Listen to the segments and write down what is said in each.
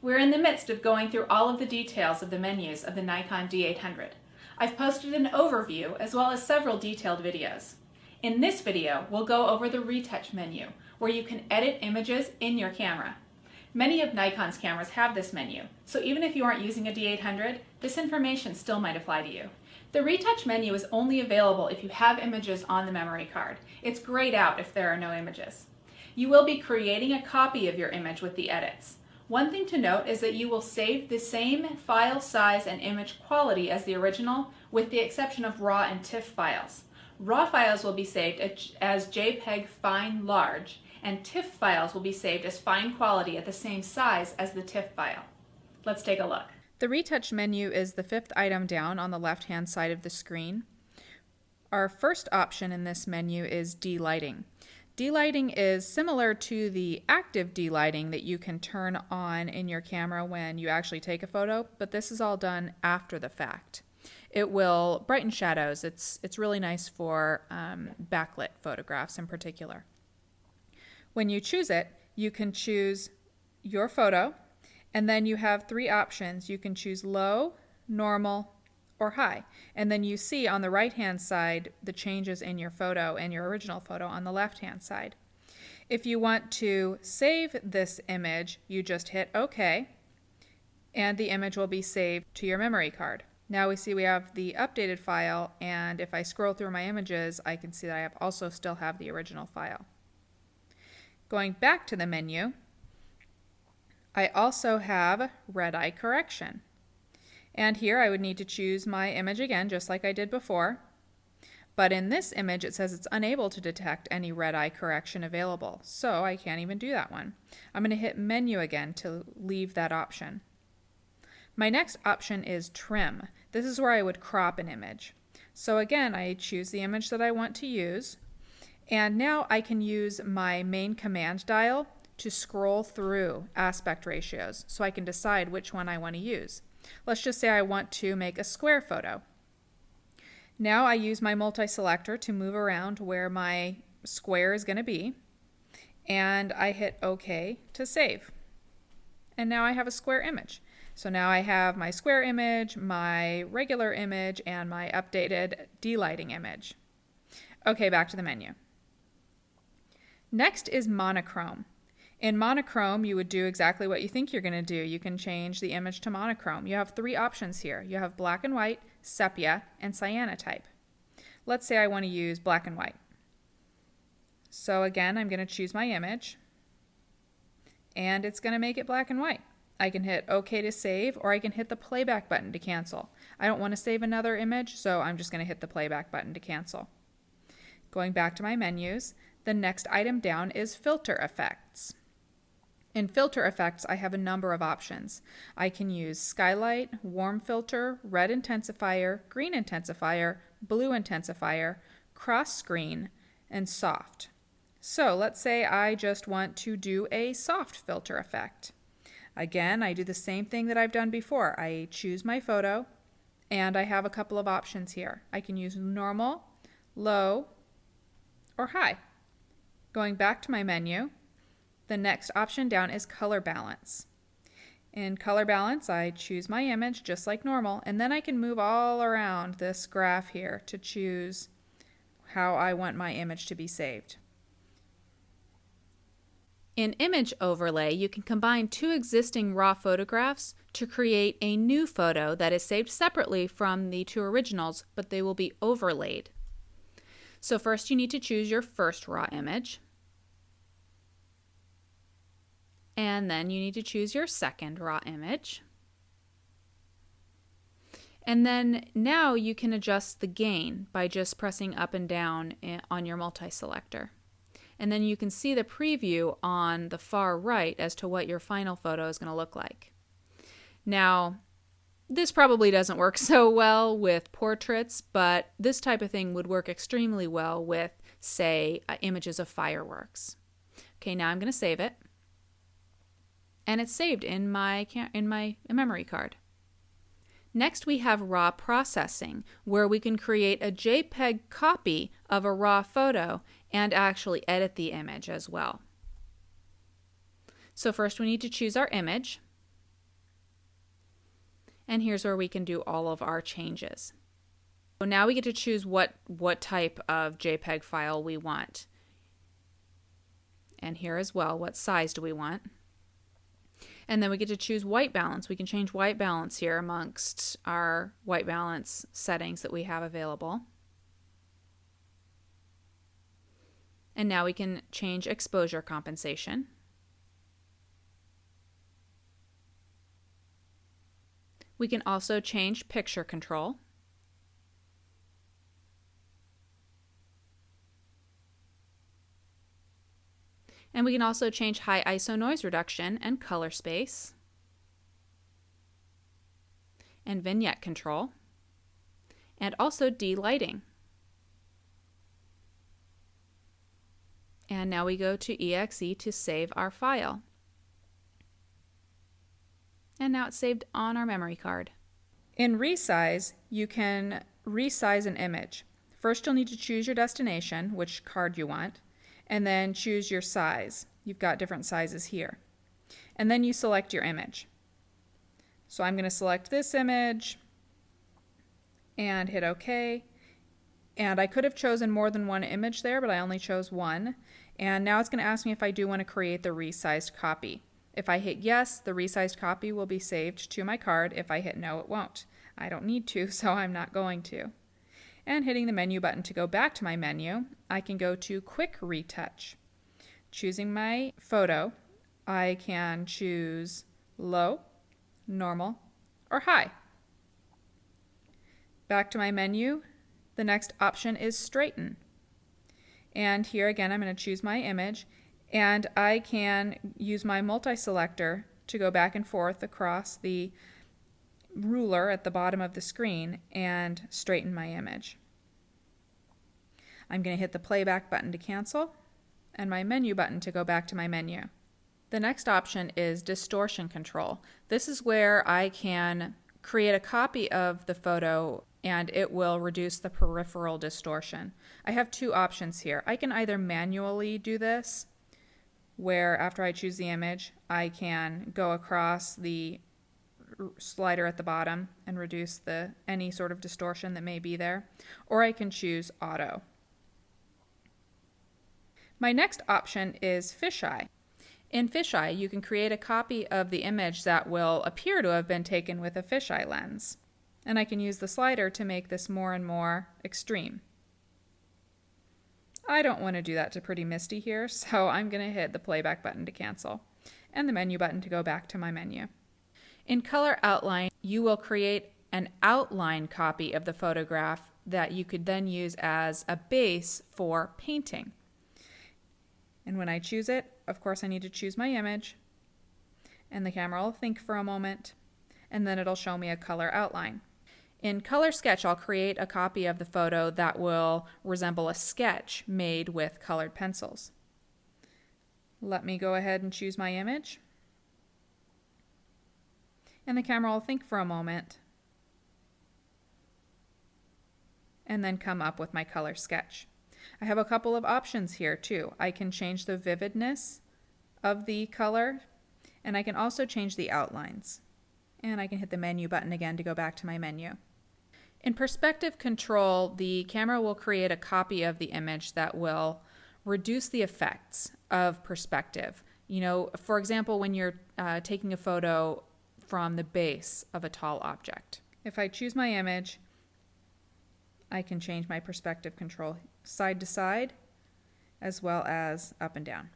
We're in the midst of going through all of the details of the menus of the Nikon D800. I've posted an overview as well as several detailed videos. In this video, we'll go over the Retouch menu, where you can edit images in your camera. Many of Nikon's cameras have this menu, so even if you aren't using a D800, this information still might apply to you. The Retouch menu is only available if you have images on the memory card. It's grayed out if there are no images. You will be creating a copy of your image with the edits. One thing to note is that you will save the same file size and image quality as the original, with the exception of RAW and TIFF files. RAW files will be saved as JPEG Fine Large, and TIFF files will be saved as fine quality at the same size as the TIFF file. Let's take a look. The Retouch menu is the fifth item down on the left-hand side of the screen. Our first option in this menu is delighting. Delighting is similar to the active delighting that you can turn on in your camera when you actually take a photo, but this is all done after the fact. It will brighten shadows. It's really nice for backlit photographs in particular. When you choose it, you can choose your photo, and then you have three options. You can choose low, normal, or high. And then you see on the right-hand side the changes in your photo and your original photo on the left-hand side. If you want to save this image, you just hit OK, and the image will be saved to your memory card. Now we see we have the updated file, and if I scroll through my images, I can see that I also still have the original file. Going back to the menu, I also have red eye correction. And here I would need to choose my image again, just like I did before. But in this image, it says it's unable to detect any red eye correction available, so I can't even do that one. I'm going to hit menu again to leave that option. My next option is trim. This is where I would crop an image. So again, I choose the image that I want to use, and now I can use my main command dial to scroll through aspect ratios so I can decide which one I want to use. Let's just say I want to make a square photo. Now I use my multi-selector to move around where my square is going to be, and I hit OK to save. And now I have a square image. So now I have my square image, my regular image, and my updated delighting image. Okay, back to the menu. Next is Monochrome. In Monochrome, you would do exactly what you think you're going to do. You can change the image to monochrome. You have three options here. You have black and white, sepia, and cyanotype. Let's say I want to use black and white. So again, I'm going to choose my image, and it's going to make it black and white. I can hit OK to save, or I can hit the playback button to cancel. I don't want to save another image, so I'm just going to hit the playback button to cancel. Going back to my menus, the next item down is filter effects. In filter effects, I have a number of options. I can use skylight, warm filter, red intensifier, green intensifier, blue intensifier, cross screen, and soft. So let's say I just want to do a soft filter effect. Again, I do the same thing that I've done before. I choose my photo, and I have a couple of options here. I can use normal, low, or high. Going back to my menu, the next option down is color balance. In color balance, I choose my image just like normal, and then I can move all around this graph here to choose how I want my image to be saved. In image overlay, you can combine two existing raw photographs to create a new photo that is saved separately from the two originals, but they will be overlaid. So first you need to choose your first raw image. And then you need to choose your second raw image. And then now you can adjust the gain by just pressing up and down on your multi-selector. And then you can see the preview on the far right as to what your final photo is going to look like. Now, this probably doesn't work so well with portraits, but this type of thing would work extremely well with, say, images of fireworks. Okay, now I'm going to save it. And it's saved in my memory card. Next, we have raw processing, where we can create a JPEG copy of a raw photo and actually edit the image as well. So first we need to choose our image. And here's where we can do all of our changes. So now we get to choose what type of JPEG file we want. And here as well, what size do we want? And then we get to choose white balance. We can change white balance here amongst our white balance settings that we have available. And now we can change exposure compensation. We can also change picture control. And we can also change high ISO noise reduction and color space, and vignette control, and also de-lighting. And now we go to exe to save our file. And now it's saved on our memory card. In Resize, you can resize an image. First, you'll need to choose your destination, which card you want, and then choose your size. You've got different sizes here. And then you select your image. So I'm going to select this image and hit OK. And I could have chosen more than one image there, but I only chose one. And now it's going to ask me if I do want to create the resized copy. If I hit yes, the resized copy will be saved to my card. If I hit no, it won't. I don't need to, so I'm not going to. And hitting the menu button to go back to my menu, I can go to Quick Retouch. Choosing my photo, I can choose low, normal, or high. Back to my menu, the next option is Straighten. And here again, I'm going to choose my image, and I can use my multi-selector to go back and forth across the ruler at the bottom of the screen and straighten my image. I'm going to hit the playback button to cancel and my menu button to go back to my menu. The next option is Distortion Control. This is where I can create a copy of the photo and it will reduce the peripheral distortion. I have two options here. I can either manually do this, where after I choose the image, I can go across the slider at the bottom and reduce any sort of distortion that may be there, or I can choose auto. My next option is Fisheye. In Fisheye, you can create a copy of the image that will appear to have been taken with a fisheye lens, and I can use the slider to make this more and more extreme. I don't want to do that to Pretty Misty here, so I'm going to hit the playback button to cancel and the menu button to go back to my menu. In Color Outline, you will create an outline copy of the photograph that you could then use as a base for painting. And when I choose it, of course I need to choose my image, and the camera will think for a moment, and then it'll show me a color outline. In Color Sketch, I'll create a copy of the photo that will resemble a sketch made with colored pencils. Let me go ahead and choose my image. And the camera will think for a moment and then come up with my color sketch. I have a couple of options here too. I can change the vividness of the color, and I can also change the outlines. And I can hit the menu button again to go back to my menu. In Perspective Control, the camera will create a copy of the image that will reduce the effects of perspective. You know, for example, when you're taking a photo from the base of a tall object. If I choose my image, I can change my perspective control side to side as well as up and down.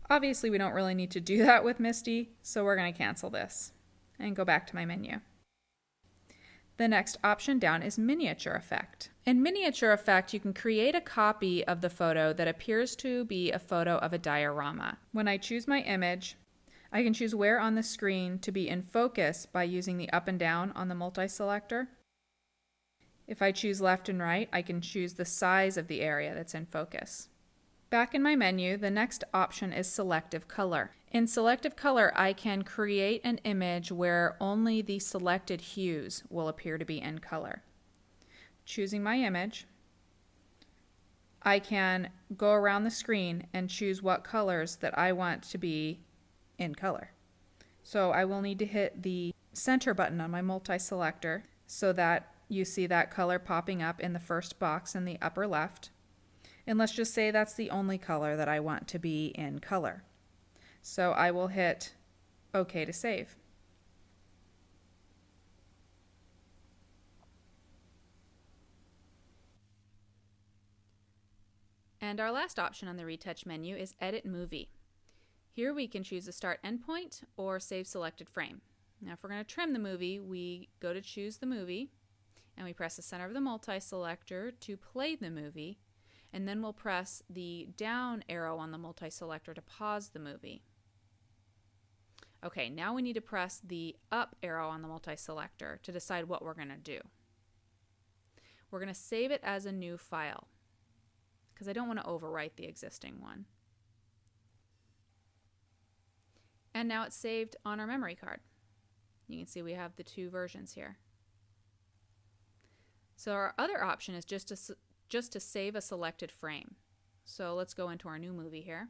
Obviously, we don't really need to do that with Misty, so we're going to cancel this and go back to my menu. The next option down is Miniature Effect. In Miniature Effect, you can create a copy of the photo that appears to be a photo of a diorama. When I choose my image, I can choose where on the screen to be in focus by using the up and down on the multi-selector. If I choose left and right, I can choose the size of the area that's in focus. Back in my menu, the next option is Selective Color. In Selective Color, I can create an image where only the selected hues will appear to be in color. Choosing my image, I can go around the screen and choose what colors that I want to be in color. So I will need to hit the center button on my multi-selector so that you see that color popping up in the first box in the upper left. And let's just say that's the only color that I want to be in color. So I will hit OK to save. And our last option on the Retouch menu is Edit Movie. Here we can choose a start endpoint or save selected frame. Now if we're going to trim the movie, we go to choose the movie and we press the center of the multi-selector to play the movie, and then we'll press the down arrow on the multi-selector to pause the movie. Okay, now we need to press the up arrow on the multi-selector to decide what we're going to do. We're going to save it as a new file because I don't want to overwrite the existing one. And now it's saved on our memory card. You can see we have the two versions here. So our other option is just to save a selected frame. So let's go into our new movie here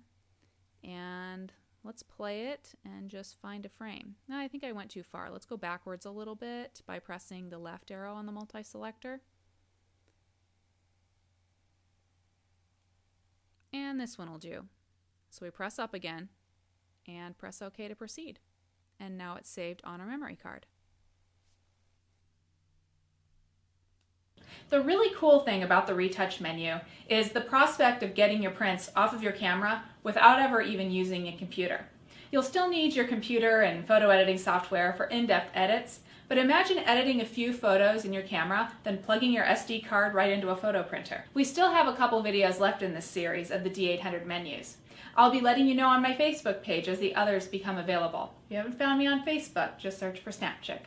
and let's play it and just find a frame. Now I think I went too far. Let's go backwards a little bit by pressing the left arrow on the multi-selector. And this one will do. So we press up again and press OK to proceed. And now it's saved on our memory card. The really cool thing about the Retouch menu is the prospect of getting your prints off of your camera without ever even using a computer. You'll still need your computer and photo editing software for in-depth edits, but imagine editing a few photos in your camera, then plugging your SD card right into a photo printer. We still have a couple videos left in this series of the D800 menus. I'll be letting you know on my Facebook page as the others become available. If you haven't found me on Facebook, just search for Snapchick.